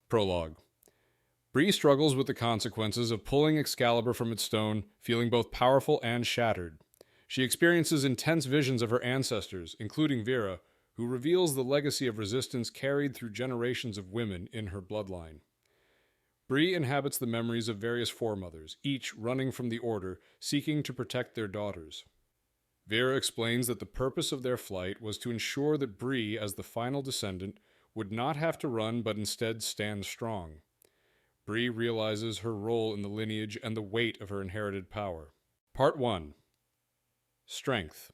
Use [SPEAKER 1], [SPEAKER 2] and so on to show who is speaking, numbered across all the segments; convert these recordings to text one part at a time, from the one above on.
[SPEAKER 1] Prologue. Bree struggles with the consequences of pulling Excalibur from its stone, feeling both powerful and shattered. She experiences intense visions of her ancestors, including Vera, who reveals the legacy of resistance carried through generations of women in her bloodline. Bree inhabits the memories of various foremothers, each running from the Order, seeking to protect their daughters. Vera explains that the purpose of their flight was to ensure that Bree, as the final descendant, would not have to run but instead stand strong. Bree realizes her role in the lineage and the weight of her inherited power. Part 1. Strength.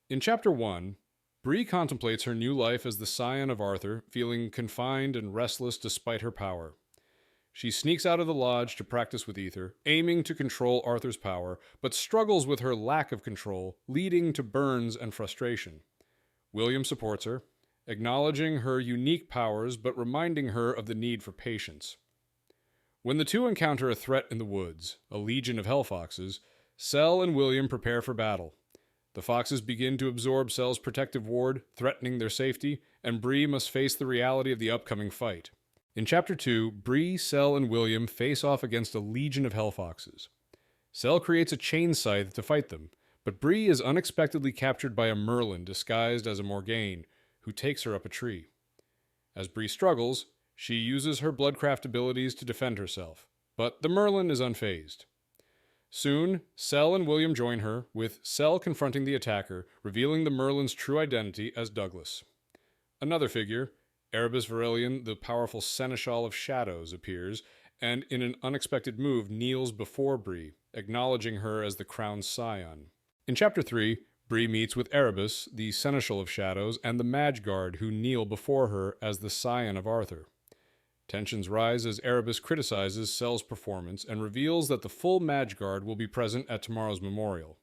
[SPEAKER 1] In Chapter 1, Bree contemplates her new life as the scion of Arthur, feeling confined and restless despite her power. She sneaks out of the lodge to practice with Ether, aiming to control Arthur's power, but struggles with her lack of control, leading to burns and frustration. William supports her, acknowledging her unique powers but reminding her of the need for patience. When the two encounter a threat in the woods, a legion of hellfoxes, Sel and William prepare for battle. The foxes begin to absorb Sel's protective ward, threatening their safety, and Bree must face the reality of the upcoming fight. In Chapter 2, Bree, Sel, and William face off against a legion of hellfoxes. Sel creates a chain scythe to fight them, but Bree is unexpectedly captured by a Merlin disguised as a Morgaine, who takes her up a tree. As Bree struggles, she uses her bloodcraft abilities to defend herself, but the Merlin is unfazed. Soon, Sel and William join her, with Sel confronting the attacker, revealing the Merlin's true identity as Douglas. Another figure, Erebus Verilion, the powerful Seneschal of Shadows, appears, and in an unexpected move kneels before Bree, acknowledging her as the crowned scion. In Chapter 3, Bree meets with Erebus, the Seneschal of Shadows, and the Mage Guard, who kneel before her as the scion of Arthur. Tensions rise as Erebus criticizes Sel's performance and reveals that the full Mage Guard will be present at tomorrow's memorial.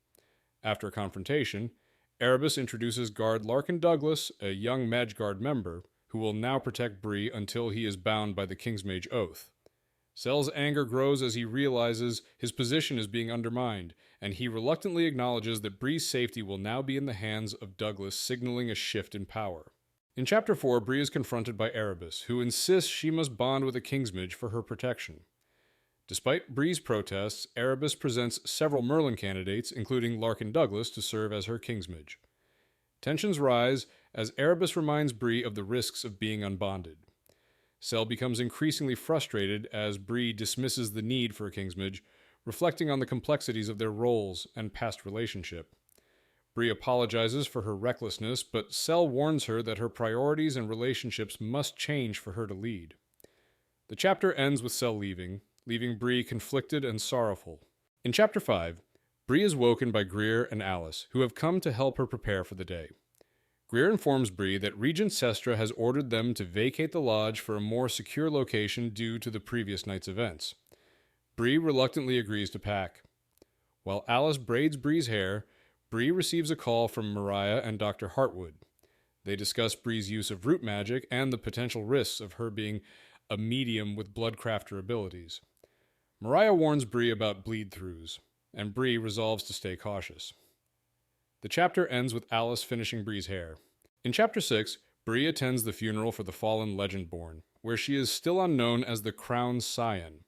[SPEAKER 1] After a confrontation, Erebus introduces Guard Larkin Douglas, a young Mage Guard member, who will now protect Bree until he is bound by the Kingsmage Oath. Sel's anger grows as he realizes his position is being undermined, and he reluctantly acknowledges that Bree's safety will now be in the hands of Douglas, signaling a shift in power. In Chapter 4, Bree is confronted by Erebus, who insists she must bond with a Kingsmage for her protection. Despite Bree's protests, Erebus presents several Merlin candidates, including Larkin Douglas, to serve as her Kingsmage. Tensions rise as Erebus reminds Bree of the risks of being unbonded. Sel becomes increasingly frustrated as Bree dismisses the need for a Kingsmage, reflecting on the complexities of their roles and past relationship. Bree apologizes for her recklessness, but Sel warns her that her priorities and relationships must change for her to lead. The chapter ends with Sel leaving Bree conflicted and sorrowful. In Chapter 5, Bree is woken by Greer and Alice, who have come to help her prepare for the day. Greer informs Bree that Regent Sestra has ordered them to vacate the lodge for a more secure location due to the previous night's events. Bree reluctantly agrees to pack. While Alice braids Bree's hair, Bree receives a call from Mariah and Dr. Hartwood. They discuss Bree's use of root magic and the potential risks of her being a medium with bloodcrafter abilities. Mariah warns Bree about bleed-throughs, and Bree resolves to stay cautious. The chapter ends with Alice finishing Bree's hair. In Chapter 6, Bree attends the funeral for the fallen Legendborn, where she is still unknown as the crowned scion.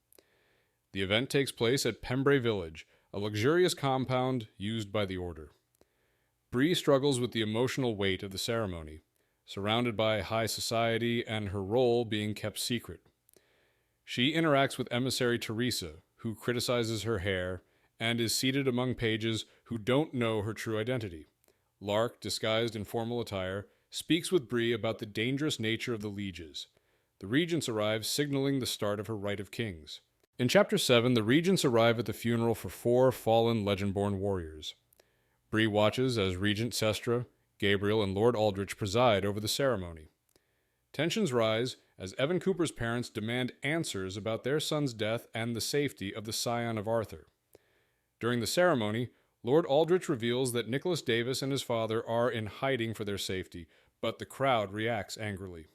[SPEAKER 1] The event takes place at Pembrey Village, a luxurious compound used by the Order. Bree struggles with the emotional weight of the ceremony, surrounded by high society and her role being kept secret. She interacts with emissary Teresa, who criticizes her hair, and is seated among pages who don't know her true identity. Lark, disguised in formal attire, speaks with Bree about the dangerous nature of the lieges. The regents arrive, signaling the start of her Right of Kings. In Chapter 7, the regents arrive at the funeral for 4 fallen Legendborn warriors. Bree watches as Regent Sestra, Gabriel, and Lord Aldrich preside over the ceremony. Tensions rise as Evan Cooper's parents demand answers about their son's death and the safety of the scion of Arthur. During the ceremony, Lord Aldrich reveals that Nicholas Davis and his father are in hiding for their safety, but the crowd reacts angrily.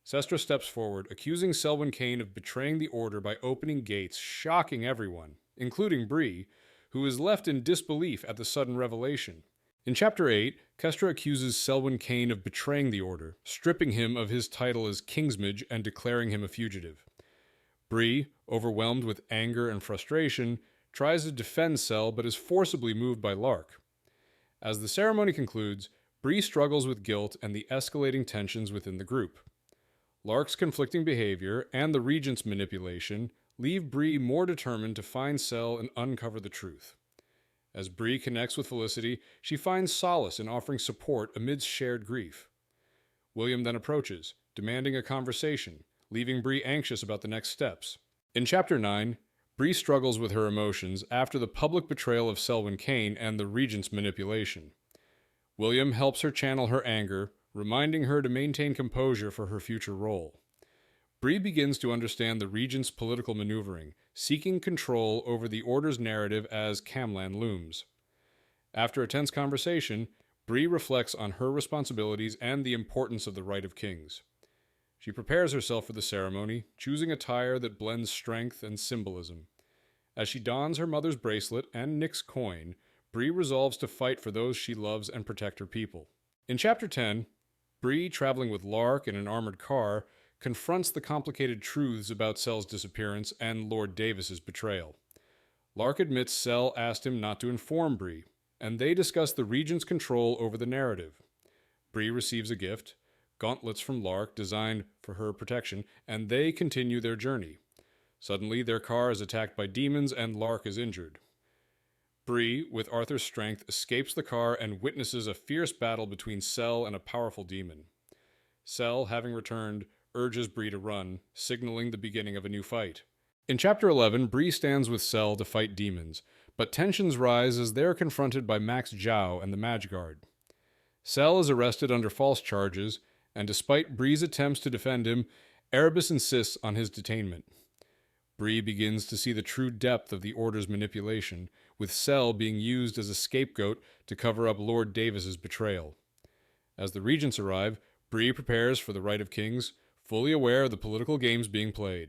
[SPEAKER 1] Sestra steps forward, accusing Selwyn Kane of betraying the Order by opening gates, shocking everyone, including Bree, who is left in disbelief at the sudden revelation. In Chapter 8, Kestra accuses Selwyn Kane of betraying the Order, stripping him of his title as Kingsmage and declaring him a fugitive. Bree, overwhelmed with anger and frustration, tries to defend Sel but is forcibly moved by Lark. As the ceremony concludes, Bree struggles with guilt and the escalating tensions within the group. Lark's conflicting behavior and the Regent's manipulation leave Bree more determined to find Sel and uncover the truth. As Bree connects with Felicity, she finds solace in offering support amidst shared grief. William then approaches, demanding a conversation, leaving Bree anxious about the next steps. In Chapter 9, Bree struggles with her emotions after the public betrayal of Selwyn Kane and the Regent's manipulation. William helps her channel her anger, reminding her to maintain composure for her future role. Bree begins to understand the Regent's political maneuvering, seeking control over the Order's narrative as Camlan looms. After a tense conversation, Bree reflects on her responsibilities and the importance of the right of kings. She prepares herself for the ceremony, choosing attire that blends strength and symbolism. As she dons her mother's bracelet and Nick's coin, Bree resolves to fight for those she loves and protect her people. In Chapter 10, Bree, traveling with Lark in an armored car, confronts the complicated truths about Sel's disappearance and Lord Davis's betrayal. Lark admits Sel asked him not to inform Bree, and they discuss the Regent's control over the narrative. Bree receives a gift, gauntlets from Lark designed for her protection, and they continue their journey. Suddenly, their car is attacked by demons and Lark is injured. Bree, with Arthur's strength, escapes the car and witnesses a fierce battle between Sel and a powerful demon. Sel, having returned, urges Bree to run, signaling the beginning of a new fight. In Chapter 11, Bree stands with Sel to fight demons, but tensions rise as they are confronted by Max Zhao and the Mage Guard. Sel is arrested under false charges, and despite Bree's attempts to defend him, Erebus insists on his detainment. Bree begins to see the true depth of the Order's manipulation, with Sel being used as a scapegoat to cover up Lord Davis's betrayal. As the Regents arrive, Bree prepares for the Right of Kings, fully aware of the political games being played.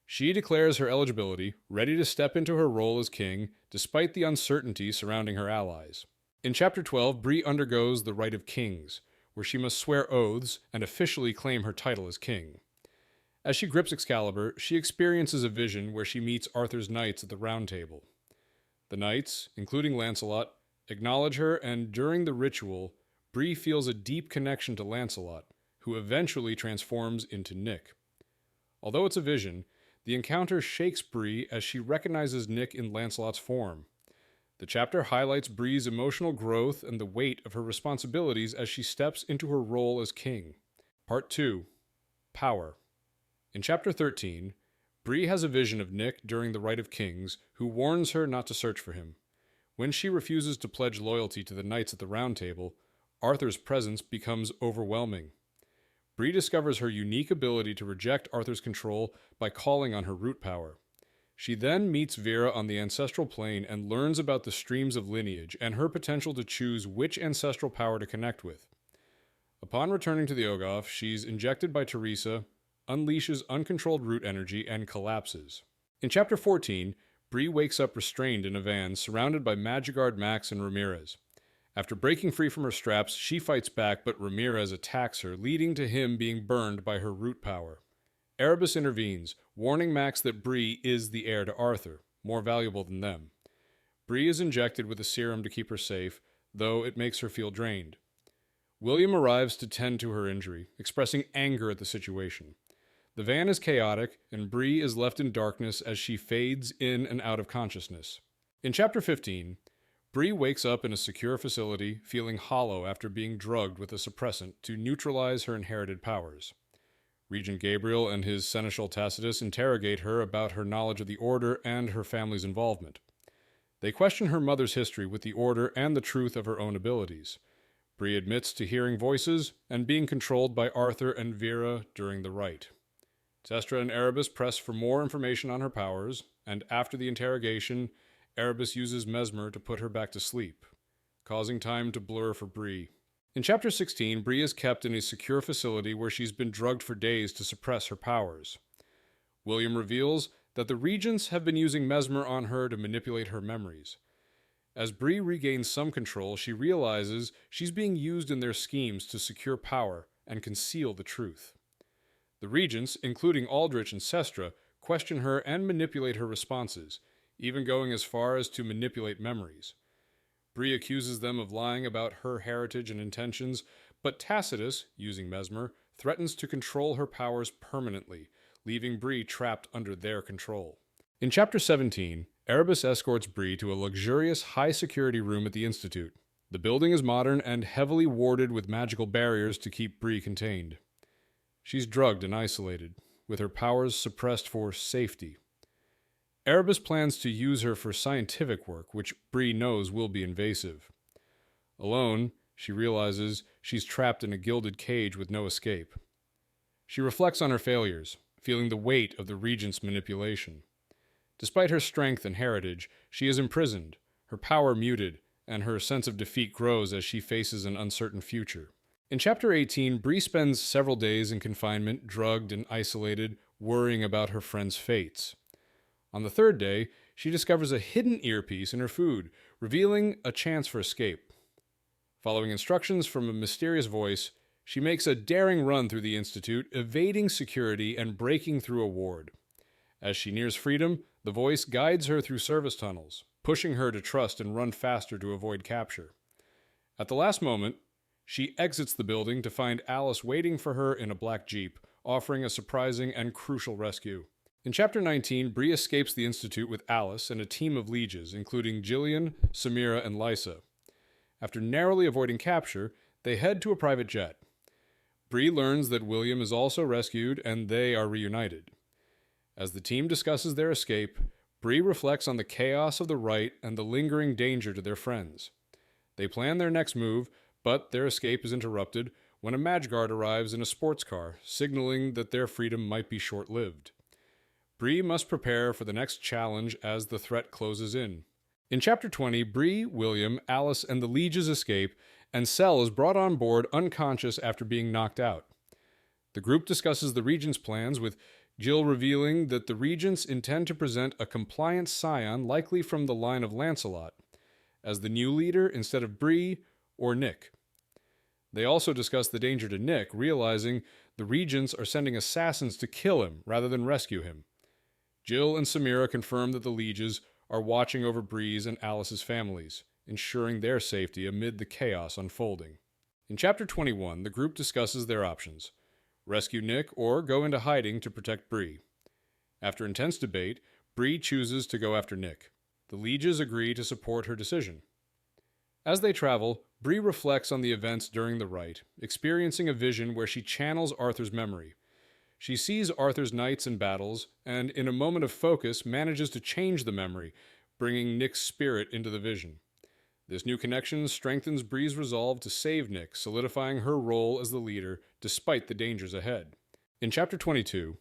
[SPEAKER 1] She declares her eligibility, ready to step into her role as king, despite the uncertainty surrounding her allies. In Chapter 12, Bree undergoes the Right of Kings, where she must swear oaths and officially claim her title as king. As she grips Excalibur, she experiences a vision where she meets Arthur's knights at the Round Table. The knights, including Lancelot, acknowledge her, and during the ritual, Bree feels a deep connection to Lancelot, who eventually transforms into Nick. Although it's a vision, the encounter shakes Bree as she recognizes Nick in Lancelot's form. The chapter highlights Bree's emotional growth and the weight of her responsibilities as she steps into her role as king. Part 2. Power. In Chapter 13, Bree has a vision of Nick during the Right of Kings, who warns her not to search for him. When she refuses to pledge loyalty to the knights at the Round Table, Arthur's presence becomes overwhelming. Bree discovers her unique ability to reject Arthur's control by calling on her root power. She then meets Vera on the ancestral plane and learns about the streams of lineage and her potential to choose which ancestral power to connect with. Upon returning to the Ogoth, she's injected by Teresa, unleashes uncontrolled root energy, and collapses. In Chapter 14, Bree wakes up restrained in a van surrounded by Magiguard Max and Ramirez. After breaking free from her straps, she fights back, but Ramirez attacks her, leading to him being burned by her root power. Erebus intervenes, warning Max that Bree is the heir to Arthur, more valuable than them. Bree is injected with a serum to keep her safe, though it makes her feel drained. William arrives to tend to her injury, expressing anger at the situation. The van is chaotic, and Bree is left in darkness as she fades in and out of consciousness. In Chapter 15, Bree wakes up in a secure facility, feeling hollow after being drugged with a suppressant to neutralize her inherited powers. Regent Gabriel and his seneschal Tacitus interrogate her about her knowledge of the Order and her family's involvement. They question her mother's history with the Order and the truth of her own abilities. Bree admits to hearing voices and being controlled by Arthur and Vera during the rite. Testra and Erebus press for more information on her powers, and after the interrogation, Erebus uses Mesmer to put her back to sleep, causing time to blur for Bree. In Chapter 16, Bree is kept in a secure facility where she's been drugged for days to suppress her powers. William reveals that the Regents have been using Mesmer on her to manipulate her memories. As Bree regains some control, she realizes she's being used in their schemes to secure power and conceal the truth. The regents, including Aldrich and Sestra, question her and manipulate her responses, even going as far as to manipulate memories. Bree accuses them of lying about her heritage and intentions, but Tacitus, using Mesmer, threatens to control her powers permanently, leaving Bree trapped under their control. In Chapter 17, Erebus escorts Bree to a luxurious, high-security room at the Institute. The building is modern and heavily warded with magical barriers to keep Bree contained. She's drugged and isolated, with her powers suppressed for safety. Erebus plans to use her for scientific work, which Bree knows will be invasive. Alone, she realizes she's trapped in a gilded cage with no escape. She reflects on her failures, feeling the weight of the Regent's manipulation. Despite her strength and heritage, she is imprisoned, her power muted, and her sense of defeat grows as she faces an uncertain future. In Chapter 18, Bree spends several days in confinement, drugged and isolated, worrying about her friends' fates. On the third day, she discovers a hidden earpiece in her food, revealing a chance for escape. Following instructions from a mysterious voice, she makes a daring run through the Institute, evading security and breaking through a ward. As she nears freedom, the voice guides her through service tunnels, pushing her to trust and run faster to avoid capture. At the last moment, she exits the building to find Alice waiting for her in a black jeep, offering a surprising and crucial rescue. In Chapter 19, Bree escapes the Institute with Alice and a team of lieges, including Jillian, Samira, and Lysa. After narrowly avoiding capture, they head to a private jet. Bree learns that William is also rescued, and they are reunited. As the team discusses their escape, Bree reflects on the chaos of the rite and the lingering danger to their friends. They plan their next move, but their escape is interrupted when a Magguard arrives in a sports car, signaling that their freedom might be short-lived. Bree must prepare for the next challenge as the threat closes in. In Chapter 20, Bree, William, Alice, and the lieges escape, and Sel is brought on board unconscious after being knocked out. The group discusses the Regent's plans, with Jill revealing that the Regents intend to present a compliant scion likely from the line of Lancelot, as the new leader instead of Bree or Nick. They also discuss the danger to Nick, realizing the Regents are sending assassins to kill him rather than rescue him. Jill and Samira confirm that the lieges are watching over Bree's and Alice's families, ensuring their safety amid the chaos unfolding. In Chapter 21, the group discusses their options: rescue Nick or go into hiding to protect Bree. After intense debate, Bree chooses to go after Nick. The lieges agree to support her decision. As they travel, Bree reflects on the events during the rite, experiencing a vision where she channels Arthur's memory. She sees Arthur's knights and battles, and in a moment of focus manages to change the memory, bringing Nick's spirit into the vision. This new connection strengthens Bree's resolve to save Nick, solidifying her role as the leader despite the dangers ahead. In Chapter 22,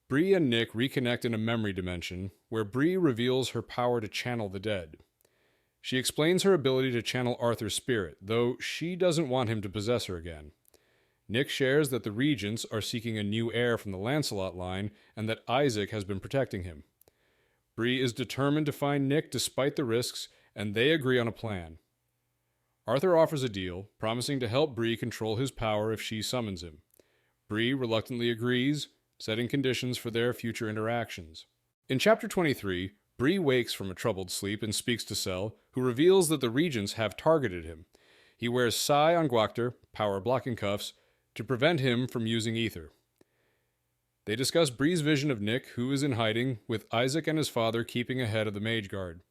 [SPEAKER 1] Bree and Nick reconnect in a memory dimension, where Bree reveals her power to channel the dead. She explains her ability to channel Arthur's spirit, though she doesn't want him to possess her again. Nick shares that the Regents are seeking a new heir from the Lancelot line, and that Isaac has been protecting him. Bree is determined to find Nick despite the risks, and they agree on a plan. Arthur offers a deal, promising to help Bree control his power if she summons him. Bree reluctantly agrees, setting conditions for their future interactions. In Chapter 23, Bree wakes from a troubled sleep and speaks to Sel, who reveals that the Regents have targeted him. He wears Psi on Guactor, power blocking cuffs, to prevent him from using ether. They discuss Bree's vision of Nick, who is in hiding, with Isaac and his father keeping ahead of the Mage Guard.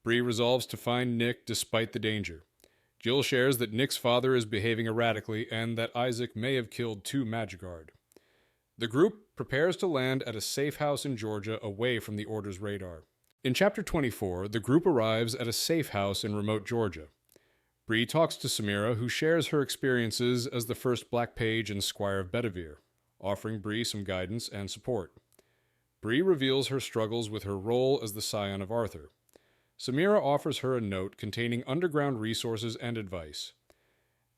[SPEAKER 1] Bree resolves to find Nick despite the danger. Jill shares that Nick's father is behaving erratically and that Isaac may have killed 2 Magguard. The group prepares to land at a safe house in Georgia away from the Order's radar. In Chapter 24, the group arrives at a safe house in remote Georgia. Bree talks to Samira, who shares her experiences as the first Black Page and Squire of Bedivere, offering Bree some guidance and support. Bree reveals her struggles with her role as the scion of Arthur. Samira offers her a note containing underground resources and advice.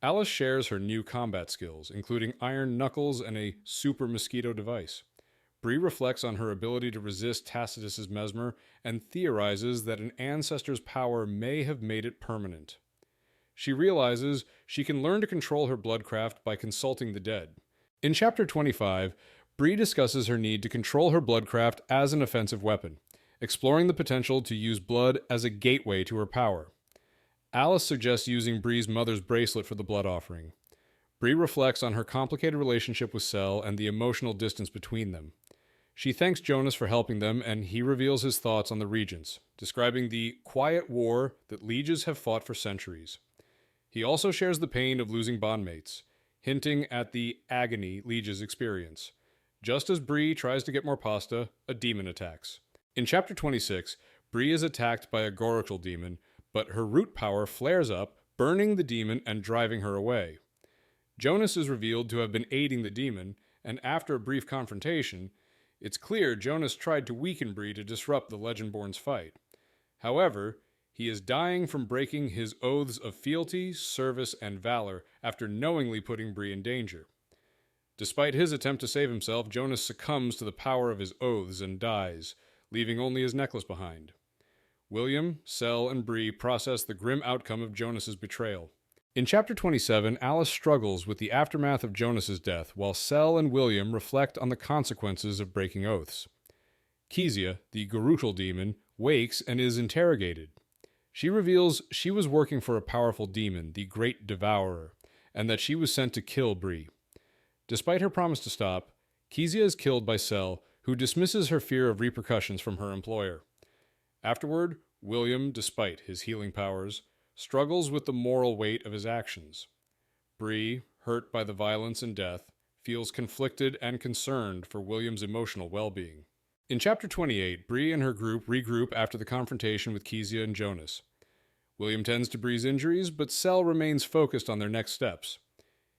[SPEAKER 1] Alice shares her new combat skills, including iron knuckles and a super mosquito device. Bree reflects on her ability to resist Tacitus's mesmer and theorizes that an ancestor's power may have made it permanent. She realizes she can learn to control her bloodcraft by consulting the dead. In Chapter 25, Bree discusses her need to control her bloodcraft as an offensive weapon, exploring the potential to use blood as a gateway to her power. Alice suggests using Bree's mother's bracelet for the blood offering. Bree reflects on her complicated relationship with Sel and the emotional distance between them. She thanks Jonas for helping them, and he reveals his thoughts on the Regents, describing the quiet war that lieges have fought for centuries. He also shares the pain of losing bondmates, hinting at the agony lieges experience. Just as Bree tries to get more pasta, a demon attacks. In Chapter 26, Bree is attacked by a Goruchal demon, but her root power flares up, burning the demon and driving her away. Jonas is revealed to have been aiding the demon, and after a brief confrontation, it's clear Jonas tried to weaken Bree to disrupt the Legendborn's fight. However, he is dying from breaking his oaths of fealty, service, and valor after knowingly putting Bree in danger. Despite his attempt to save himself, Jonas succumbs to the power of his oaths and dies, leaving only his necklace behind. William, Sel, and Bree process the grim outcome of Jonas's betrayal. In Chapter 27, Alice struggles with the aftermath of Jonas's death, while Sel and William reflect on the consequences of breaking oaths. Kezia, the Goruchal demon, wakes and is interrogated. She reveals she was working for a powerful demon, the Great Devourer, and that she was sent to kill Bree. Despite her promise to stop, Kezia is killed by Sel, who dismisses her fear of repercussions from her employer. Afterward, William, despite his healing powers, struggles with the moral weight of his actions. Bree, hurt by the violence and death, feels conflicted and concerned for William's emotional well-being. In Chapter 28, Bree and her group regroup after the confrontation with Kezia and Jonas. William tends to Bree's injuries, but Sel remains focused on their next steps.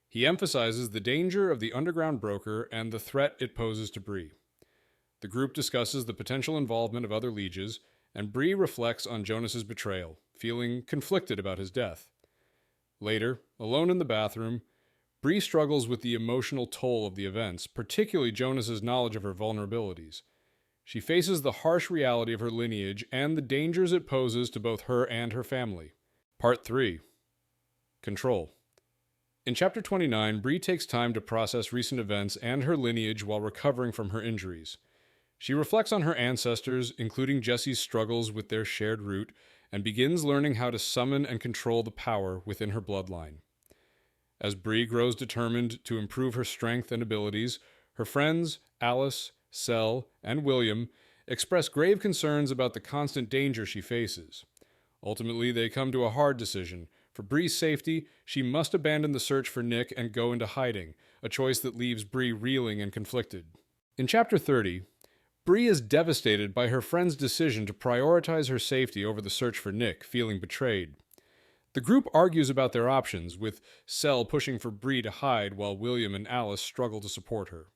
[SPEAKER 1] He emphasizes the danger of the underground broker and the threat it poses to Bree. The group discusses the potential involvement of other lieges, and Bree reflects on Jonas's betrayal, feeling conflicted about his death. Later, alone in the bathroom, Bree struggles with the emotional toll of the events, particularly Jonas's knowledge of her vulnerabilities. She faces the harsh reality of her lineage and the dangers it poses to both her and her family. Part 3. Control. In Chapter 29, Bree takes time to process recent events and her lineage while recovering from her injuries. She reflects on her ancestors, including Jesse's struggles with their shared root, and begins learning how to summon and control the power within her bloodline. As Bree grows determined to improve her strength and abilities, her friends, Alice, Sel, and William, express grave concerns about the constant danger she faces. Ultimately, they come to a hard decision. For Bree's safety, she must abandon the search for Nick and go into hiding, a choice that leaves Bree reeling and conflicted. In Chapter 30, Bree is devastated by her friend's decision to prioritize her safety over the search for Nick, feeling betrayed. The group argues about their options, with Sel pushing for Bree to hide while William and Alice struggle to support her.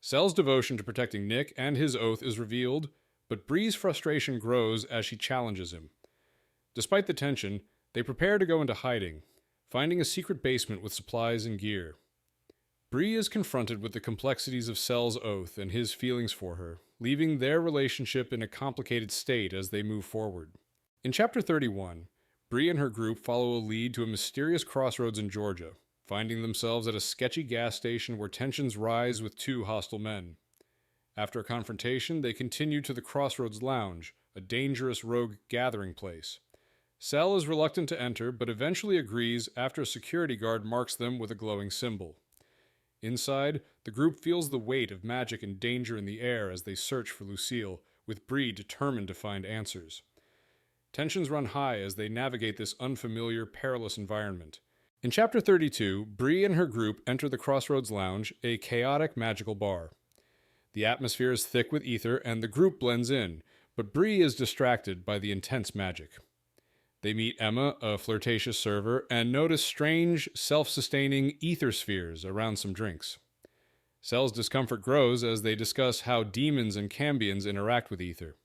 [SPEAKER 1] Sel's devotion to protecting Nick and his oath is revealed, but Bree's frustration grows as she challenges him. Despite the tension, they prepare to go into hiding, finding a secret basement with supplies and gear. Bree is confronted with the complexities of Sel's oath and his feelings for her, leaving their relationship in a complicated state as they move forward. In Chapter 31, Bree and her group follow a lead to a mysterious crossroads in Georgia, finding themselves at a sketchy gas station where tensions rise with two hostile men. After a confrontation, they continue to the Crossroads Lounge, a dangerous rogue gathering place. Sel is reluctant to enter, but eventually agrees after a security guard marks them with a glowing symbol. Inside, the group feels the weight of magic and danger in the air as they search for Lucille, with Bree determined to find answers. Tensions run high as they navigate this unfamiliar, perilous environment. In Chapter 32, Bree and her group enter the Crossroads Lounge, a chaotic magical bar. The atmosphere is thick with ether, and the group blends in, but Bree is distracted by the intense magic. They meet Emma, a flirtatious server, and notice strange, self-sustaining ether spheres around some drinks. Sel's discomfort grows as they discuss how demons and cambions interact with ether.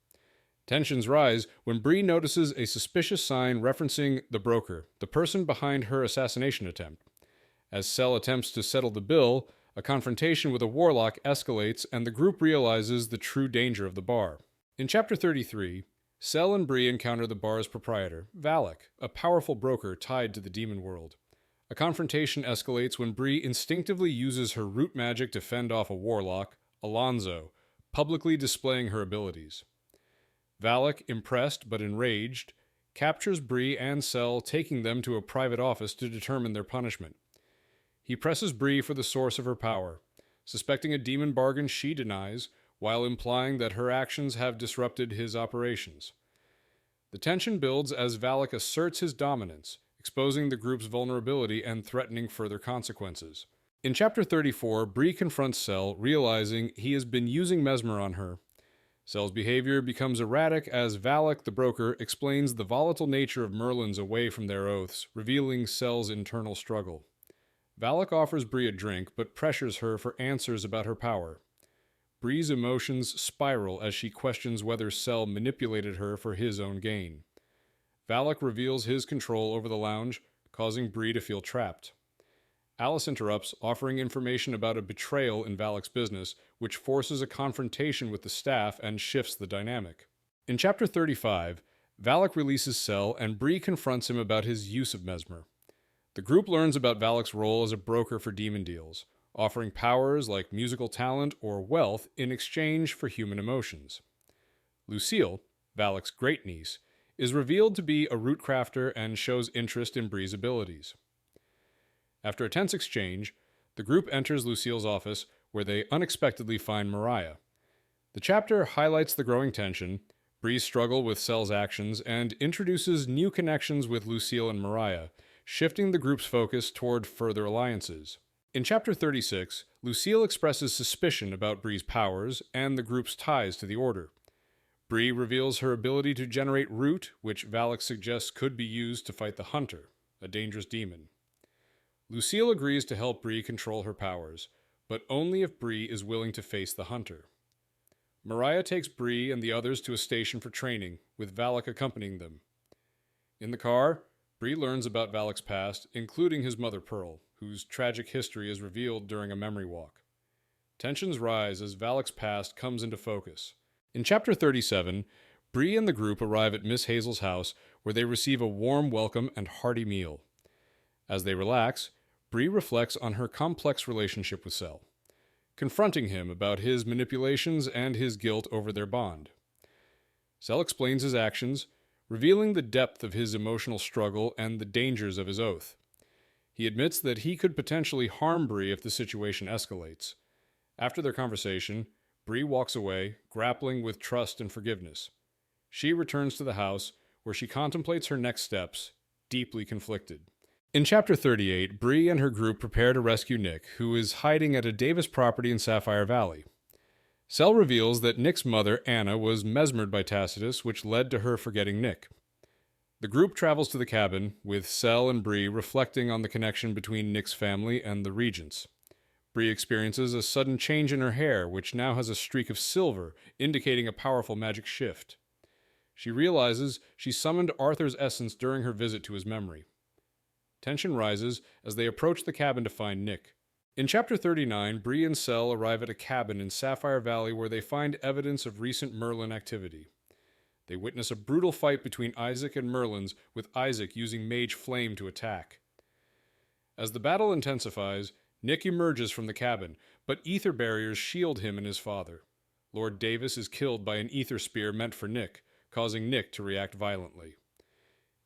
[SPEAKER 1] Tensions rise when Bree notices a suspicious sign referencing the broker, the person behind her assassination attempt. As Sel attempts to settle the bill, A confrontation with a warlock escalates, and the group realizes the true danger of the bar. In Chapter 33, Sel and Bree encounter the bar's proprietor, Valak, a powerful broker tied to the demon world. A confrontation escalates when Bree instinctively uses her root magic to fend off a warlock, Alonzo, publicly displaying her abilities. Valak, impressed but enraged, captures Bree and Sel, taking them to a private office to determine their punishment. He presses Bree for the source of her power, suspecting a demon bargain she denies, while implying that her actions have disrupted his operations. The tension builds as Valak asserts his dominance, exposing the group's vulnerability and threatening further consequences. In Chapter 34, Bree confronts Sel, realizing he has been using mesmer on her. Sel's behavior becomes erratic as Valak, the broker, explains the volatile nature of Merlins away from their oaths, revealing Sel's internal struggle. Valak offers Bree a drink, but pressures her for answers about her power. Bree's emotions spiral as she questions whether Sel manipulated her for his own gain. Valak reveals his control over the lounge, causing Bree to feel trapped. Alice interrupts, offering information about a betrayal in Valak's business, which forces a confrontation with the staff and shifts the dynamic. In Chapter 35, Valak releases Sel, and Bree confronts him about his use of mesmer. The group learns about Valak's role as a broker for demon deals, offering powers like musical talent or wealth in exchange for human emotions. Lucille, Valak's great-niece, is revealed to be a root crafter and shows interest in Bree's abilities. After a tense exchange, the group enters Lucille's office, where they unexpectedly find Mariah. The chapter highlights the growing tension, Bree's struggle with Sel's actions, and introduces new connections with Lucille and Mariah, shifting the group's focus toward further alliances. In Chapter 36, Lucille expresses suspicion about Bree's powers and the group's ties to the Order. Bree reveals her ability to generate root, which Valak suggests could be used to fight the Hunter, a dangerous demon. Lucille agrees to help Bree control her powers, but only if Bree is willing to face the Hunter. Mariah takes Bree and the others to a station for training, with Valak accompanying them. In the car, Bree learns about Valak's past, including his mother Pearl, whose tragic history is revealed during a memory walk. Tensions rise as Valak's past comes into focus. In Chapter 37, Bree and the group arrive at Miss Hazel's house, where they receive a warm welcome and hearty meal. As they relax, Bree reflects on her complex relationship with Sel, confronting him about his manipulations and his guilt over their bond. Sel explains his actions, revealing the depth of his emotional struggle and the dangers of his oath. He admits that he could potentially harm Bree if the situation escalates. After their conversation, Bree walks away, grappling with trust and forgiveness. She returns to the house, where she contemplates her next steps, deeply conflicted. In Chapter 38, Bree and her group prepare to rescue Nick, who is hiding at a Davis property in Sapphire Valley. Sel reveals that Nick's mother, Anna, was mesmered by Tacitus, which led to her forgetting Nick. The group travels to the cabin, with Sel and Bree reflecting on the connection between Nick's family and the Regents. Bree experiences a sudden change in her hair, which now has a streak of silver, indicating a powerful magic shift. She realizes she summoned Arthur's essence during her visit to his memory. Tension rises as they approach the cabin to find Nick. In Chapter 39, Bree and Sel arrive at a cabin in Sapphire Valley where they find evidence of recent Merlin activity. They witness a brutal fight between Isaac and Merlins, with Isaac using Mage Flame to attack. As the battle intensifies, Nick emerges from the cabin, but ether barriers shield him and his father. Lord Davis is killed by an ether spear meant for Nick, causing Nick to react violently.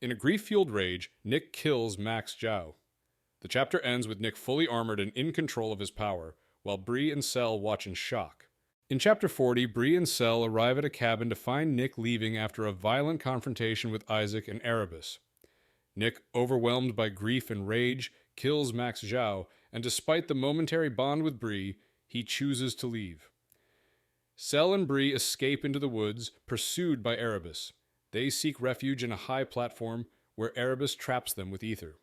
[SPEAKER 1] In a grief-fueled rage, Nick kills Max Zhao. The chapter ends with Nick fully armored and in control of his power, while Bree and Sel watch in shock. In Chapter 40, Bree and Sel arrive at a cabin to find Nick leaving after a violent confrontation with Isaac and Erebus. Nick, overwhelmed by grief and rage, kills Max Zhao, and despite the momentary bond with Bree, he chooses to leave. Sel and Bree escape into the woods, pursued by Erebus. They seek refuge in a high platform, where Erebus traps them with ether.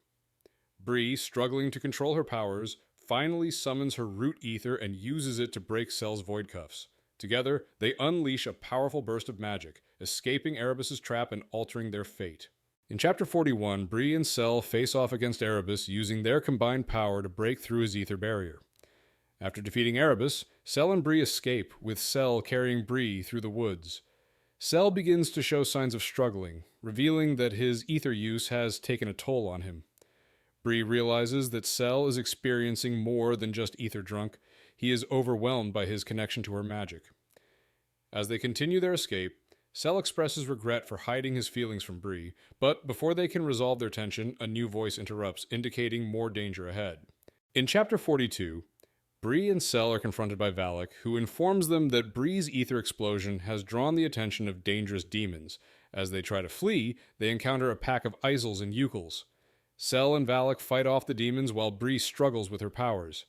[SPEAKER 1] Bree, struggling to control her powers, finally summons her root ether and uses it to break Sel's void cuffs. Together, they unleash a powerful burst of magic, escaping Erebus's trap and altering their fate. In Chapter 41, Bree and Sel face off against Erebus using their combined power to break through his ether barrier. After defeating Erebus, Sel and Bree escape, with Sel carrying Bree through the woods. Sel begins to show signs of struggling, revealing that his ether use has taken a toll on him. Bree realizes that Sel is experiencing more than just ether drunk. He is overwhelmed by his connection to her magic. As they continue their escape, Sel expresses regret for hiding his feelings from Bree, but before they can resolve their tension, a new voice interrupts, indicating more danger ahead. In Chapter 42, Bree and Sel are confronted by Valak, who informs them that Bree's ether explosion has drawn the attention of dangerous demons. As they try to flee, they encounter a pack of Isles and Ukels. Sel and Valak fight off the demons while Bree struggles with her powers.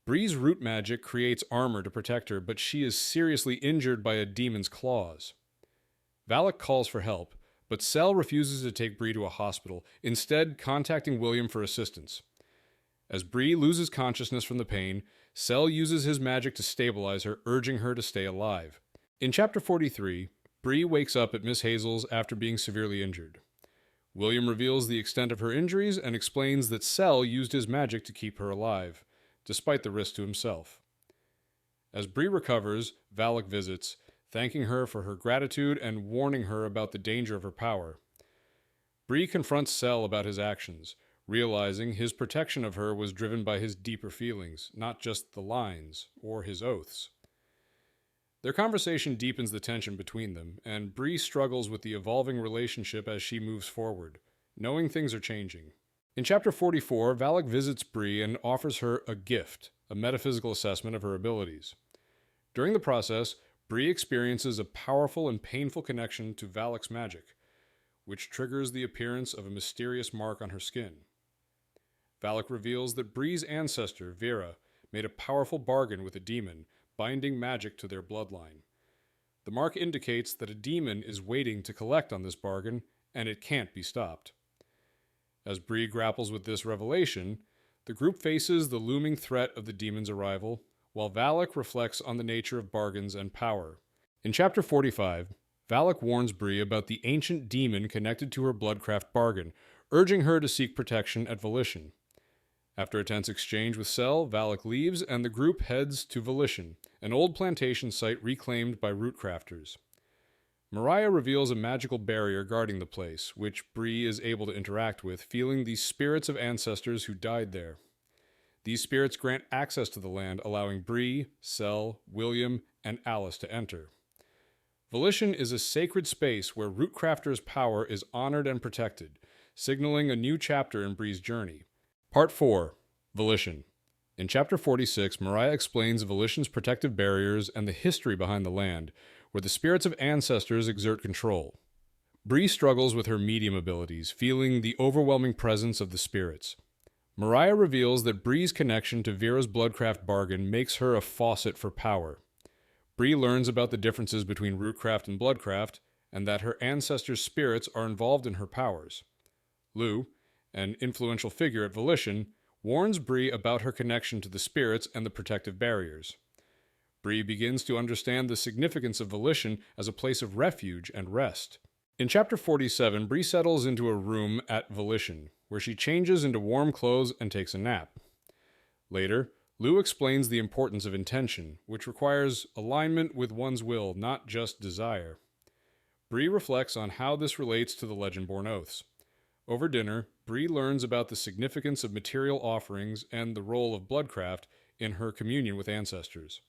[SPEAKER 1] Bree's root magic creates armor to protect her, but she is seriously injured by a demon's claws. Valak calls for help, but Sel refuses to take Bree to a hospital, instead contacting William for assistance. As Bree loses consciousness from the pain, Sel uses his magic to stabilize her, urging her to stay alive. In Chapter 43, Bree wakes up at Miss Hazel's after being severely injured. William reveals the extent of her injuries and explains that Sel used his magic to keep her alive, despite the risk to himself. As Bree recovers, Valak visits, thanking her for her gratitude and warning her about the danger of her power. Bree confronts Sel about his actions, realizing his protection of her was driven by his deeper feelings, not just the lines or his oaths. Their conversation deepens the tension between them, and Bree struggles with the evolving relationship as she moves forward, knowing things are changing. In Chapter 44, Valak visits Bree and offers her a gift, a metaphysical assessment of her abilities. During the process, Bree experiences a powerful and painful connection to Valak's magic, which triggers the appearance of a mysterious mark on her skin. Valak reveals that Bree's ancestor, Vera, made a powerful bargain with a demon, binding magic to their bloodline. The mark indicates that a demon is waiting to collect on this bargain, and it can't be stopped. As Bree grapples with this revelation, the group faces the looming threat of the demon's arrival, while Valak reflects on the nature of bargains and power. In Chapter 45, Valak warns Bree about the ancient demon connected to her bloodcraft bargain, urging her to seek protection at Volition. After a tense exchange with Sel, Valak leaves, and the group heads to Volition, an old plantation site reclaimed by rootcrafters. Mariah reveals a magical barrier guarding the place, which Bree is able to interact with, feeling the spirits of ancestors who died there. These spirits grant access to the land, allowing Bree, Sel, William, and Alice to enter. Volition is a sacred space where rootcrafters' power is honored and protected, signaling a new chapter in Bree's journey. Part 4. Volition. In Chapter 46, Mariah explains Volition's protective barriers and the history behind the land, where the spirits of ancestors exert control. Bree struggles with her medium abilities, feeling the overwhelming presence of the spirits. Mariah reveals that Bree's connection to Vera's bloodcraft bargain makes her a faucet for power. Bree learns about the differences between rootcraft and bloodcraft, and that her ancestors' spirits are involved in her powers. Lou, an influential figure at Volition, warns Bree about her connection to the spirits and the protective barriers. Bree begins to understand the significance of Volition as a place of refuge and rest. In Chapter 47, Bree settles into a room at Volition, where she changes into warm clothes and takes a nap. Later, Lou explains the importance of intention, which requires alignment with one's will, not just desire. Bree reflects on how this relates to the Legendborn oaths. Over dinner, Bree learns about the significance of material offerings and the role of bloodcraft in her communion with ancestors.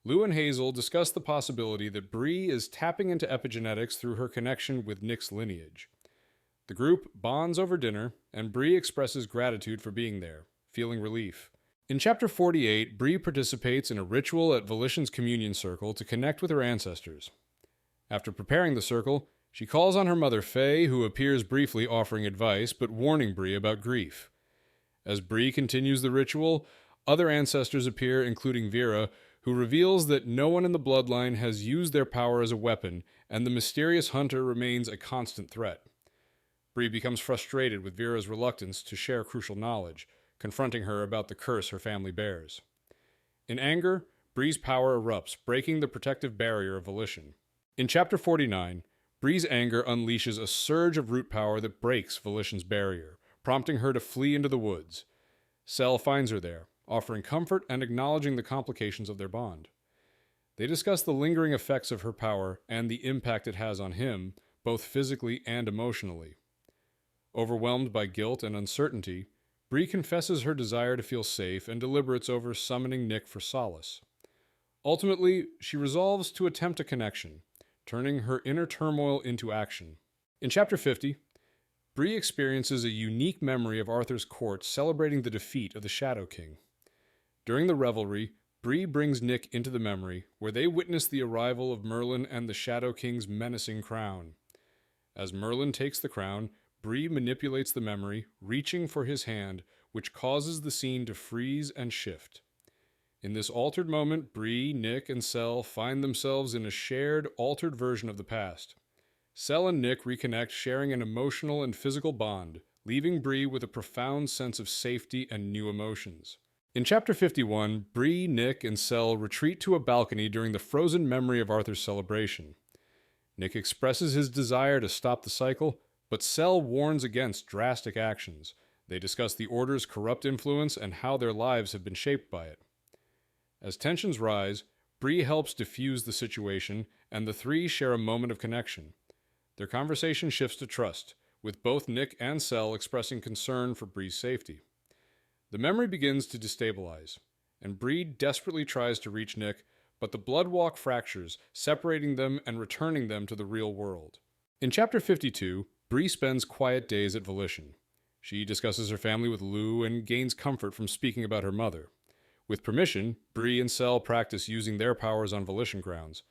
[SPEAKER 1] Lou and Hazel discuss the possibility that Bree is tapping into epigenetics through her connection with Nick's lineage. The group bonds over dinner, and Bree expresses gratitude for being there, feeling relief. In Chapter 48, Bree participates in a ritual at Volition's communion circle to connect with her ancestors. After preparing the circle, she calls on her mother Faye, who appears briefly offering advice, but warning Bree about grief. As Bree continues the ritual, other ancestors appear, including Vera, who reveals that no one in the bloodline has used their power as a weapon, and the mysterious hunter remains a constant threat. Bree becomes frustrated with Vera's reluctance to share crucial knowledge, confronting her about the curse her family bears. In anger, Bree's power erupts, breaking the protective barrier of Volition. In Chapter 49, Bree's anger unleashes a surge of root power that breaks Volition's barrier, prompting her to flee into the woods. Sel finds her there, offering comfort and acknowledging the complications of their bond. They discuss the lingering effects of her power and the impact it has on him, both physically and emotionally. Overwhelmed by guilt and uncertainty, Bree confesses her desire to feel safe and deliberates over summoning Nick for solace. Ultimately, she resolves to attempt a connection, turning her inner turmoil into action. In Chapter 50, Bree experiences a unique memory of Arthur's court celebrating the defeat of the Shadow King. During the revelry, Bree brings Nick into the memory, where they witness the arrival of Merlin and the Shadow King's menacing crown. As Merlin takes the crown, Bree manipulates the memory, reaching for his hand, which causes the scene to freeze and shift. In this altered moment, Bree, Nick, and Sel find themselves in a shared, altered version of the past. Sel and Nick reconnect, sharing an emotional and physical bond, leaving Bree with a profound sense of safety and new emotions. In Chapter 51, Bree, Nick, and Sel retreat to a balcony during the frozen memory of Arthur's celebration. Nick expresses his desire to stop the cycle, but Sel warns against drastic actions. They discuss the Order's corrupt influence and how their lives have been shaped by it. As tensions rise, Bree helps diffuse the situation, and the three share a moment of connection. Their conversation shifts to trust, with both Nick and Sel expressing concern for Bree's safety. The memory begins to destabilize, and Bree desperately tries to reach Nick, but the bloodwalk fractures, separating them and returning them to the real world. In Chapter 52, Bree spends quiet days at Volition. She discusses her family with Lou and gains comfort from speaking about her mother. With permission, Bree and Sel practice using their powers on Volition grounds.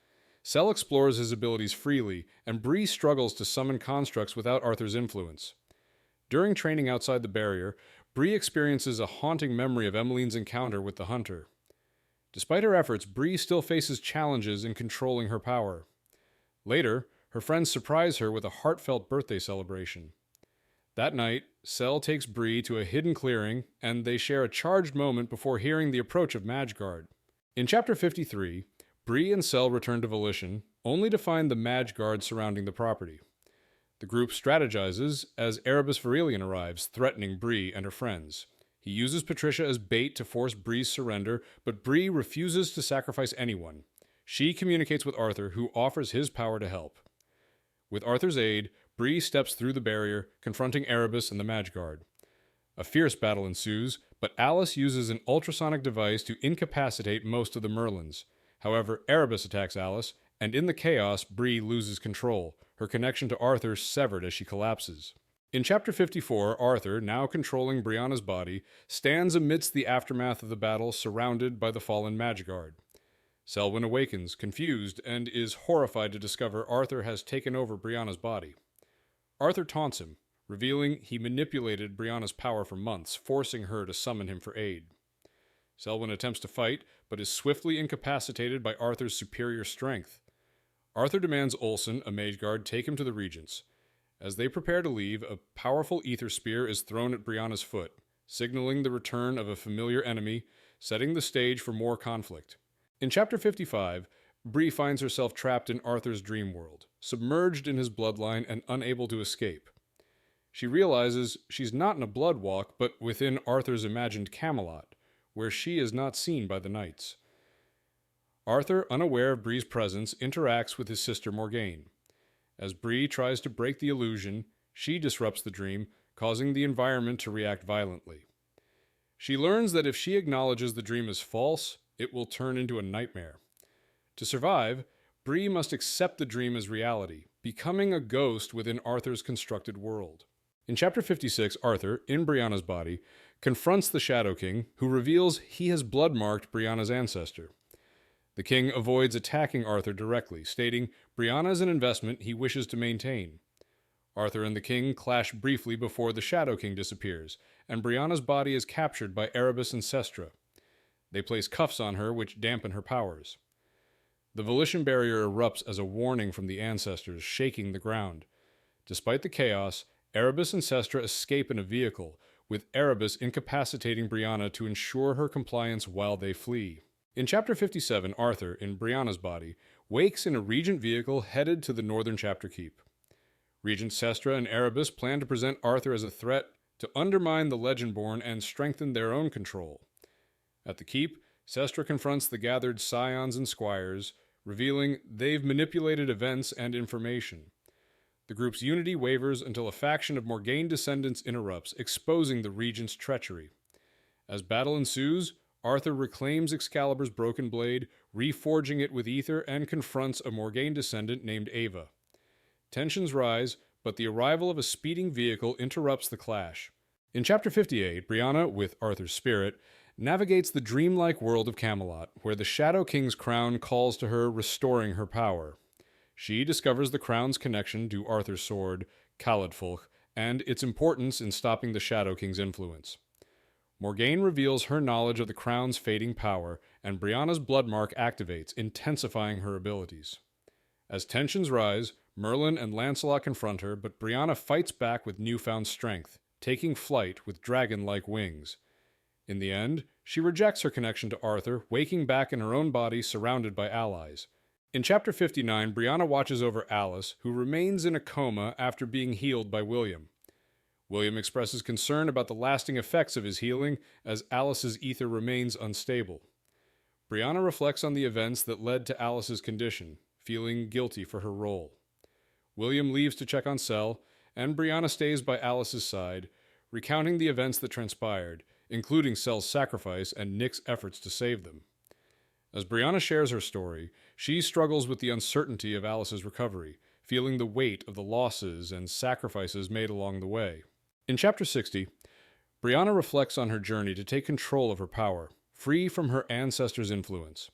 [SPEAKER 1] Sel explores his abilities freely, and Bree struggles to summon constructs without Arthur's influence. During training outside the barrier, Bree experiences a haunting memory of Emmeline's encounter with the Hunter. Despite her efforts, Bree still faces challenges in controlling her power. Later, her friends surprise her with a heartfelt birthday celebration. That night, Sel takes Bree to a hidden clearing, and they share a charged moment before hearing the approach of Madgeguard. In Chapter 53, Bree and Sel return to Volition, only to find the Madgeguard surrounding the property. The group strategizes as Erebus Verilion arrives, threatening Bree and her friends. He uses Patricia as bait to force Bree's surrender, but Bree refuses to sacrifice anyone. She communicates with Arthur, who offers his power to help. With Arthur's aid, Bree steps through the barrier, confronting Erebus and the Madgeguard. A fierce battle ensues, but Alice uses an ultrasonic device to incapacitate most of the Merlins. However, Erebus attacks Alice, and in the chaos, Bree loses control, her connection to Arthur severed as she collapses. In Chapter 54, Arthur, now controlling Brianna's body, stands amidst the aftermath of the battle, surrounded by the fallen Madgeguard. Selwyn awakens, confused, and is horrified to discover Arthur has taken over Brianna's body. Arthur taunts him, revealing he manipulated Brianna's power for months, forcing her to summon him for aid. Selwyn attempts to fight, but is swiftly incapacitated by Arthur's superior strength. Arthur demands Olsen, a Mageguard, take him to the Regents. As they prepare to leave, a powerful ether spear is thrown at Brianna's foot, signaling the return of a familiar enemy, setting the stage for more conflict. In Chapter 55, Bree finds herself trapped in Arthur's dream world, submerged in his bloodline and unable to escape. She realizes she's not in a blood walk, but within Arthur's imagined Camelot, where she is not seen by the knights. Arthur, unaware of Bree's presence, interacts with his sister Morgaine. As Bree tries to break the illusion, she disrupts the dream, causing the environment to react violently. She learns that if she acknowledges the dream is false, it will turn into a nightmare. To survive, Bree must accept the dream as reality, becoming a ghost within Arthur's constructed world. In Chapter 56, Arthur, in Brianna's body, confronts the Shadow King, who reveals he has bloodmarked Brianna's ancestor. The king avoids attacking Arthur directly, stating Brianna is an investment he wishes to maintain. Arthur and the king clash briefly before the Shadow King disappears, and Brianna's body is captured by Erebus and Sestra. They place cuffs on her, which dampen her powers. The Volition barrier erupts as a warning from the ancestors, shaking the ground. Despite the chaos, Erebus and Sestra escape in a vehicle, with Erebus incapacitating Brianna to ensure her compliance while they flee. In Chapter 57, Arthur, in Brianna's body, wakes in a Regent vehicle headed to the Northern Chapter Keep. Regent Sestra and Erebus plan to present Arthur as a threat to undermine the Legendborn and strengthen their own control. At the keep, Sestra confronts the gathered scions and squires, revealing they've manipulated events and information. The group's unity wavers until a faction of Morgaine descendants interrupts, exposing the regent's treachery. As battle ensues, Arthur reclaims Excalibur's broken blade, reforging it with ether, and confronts a Morgaine descendant named Ava. Tensions rise, but the arrival of a speeding vehicle interrupts the clash. In Chapter 58, Brianna, with Arthur's spirit, navigates the dreamlike world of Camelot, where the Shadow King's crown calls to her, restoring her power. She discovers the crown's connection to Arthur's sword, Caladfolch, and its importance in stopping the Shadow King's influence. Morgaine reveals her knowledge of the crown's fading power, and Brianna's bloodmark activates, intensifying her abilities. As tensions rise, Merlin and Lancelot confront her, but Brianna fights back with newfound strength, taking flight with dragon-like wings. In the end, she rejects her connection to Arthur, waking back in her own body surrounded by allies. In Chapter 59, Brianna watches over Alice, who remains in a coma after being healed by William. William expresses concern about the lasting effects of his healing, as Alice's ether remains unstable. Brianna reflects on the events that led to Alice's condition, feeling guilty for her role. William leaves to check on Sel, and Brianna stays by Alice's side, recounting the events that transpired, including Sel's sacrifice and Nick's efforts to save them. As Brianna shares her story, she struggles with the uncertainty of Alice's recovery, feeling the weight of the losses and sacrifices made along the way. In Chapter 60, Brianna reflects on her journey to take control of her power, free from her ancestors' influence.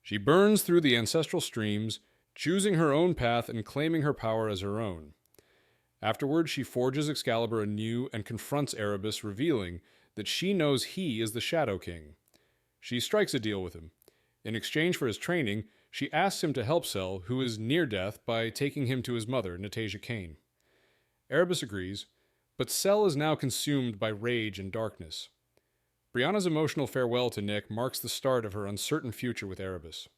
[SPEAKER 1] She burns through the ancestral streams, choosing her own path and claiming her power as her own. Afterward, she forges Excalibur anew and confronts Erebus, revealing that she knows he is the Shadow King. She strikes a deal with him. In exchange for his training, she asks him to help Sel, who is near death, by taking him to his mother, Natasha Kane. Erebus agrees, but Sel is now consumed by rage and darkness. Brianna's emotional farewell to Nick marks the start of her uncertain future with Erebus.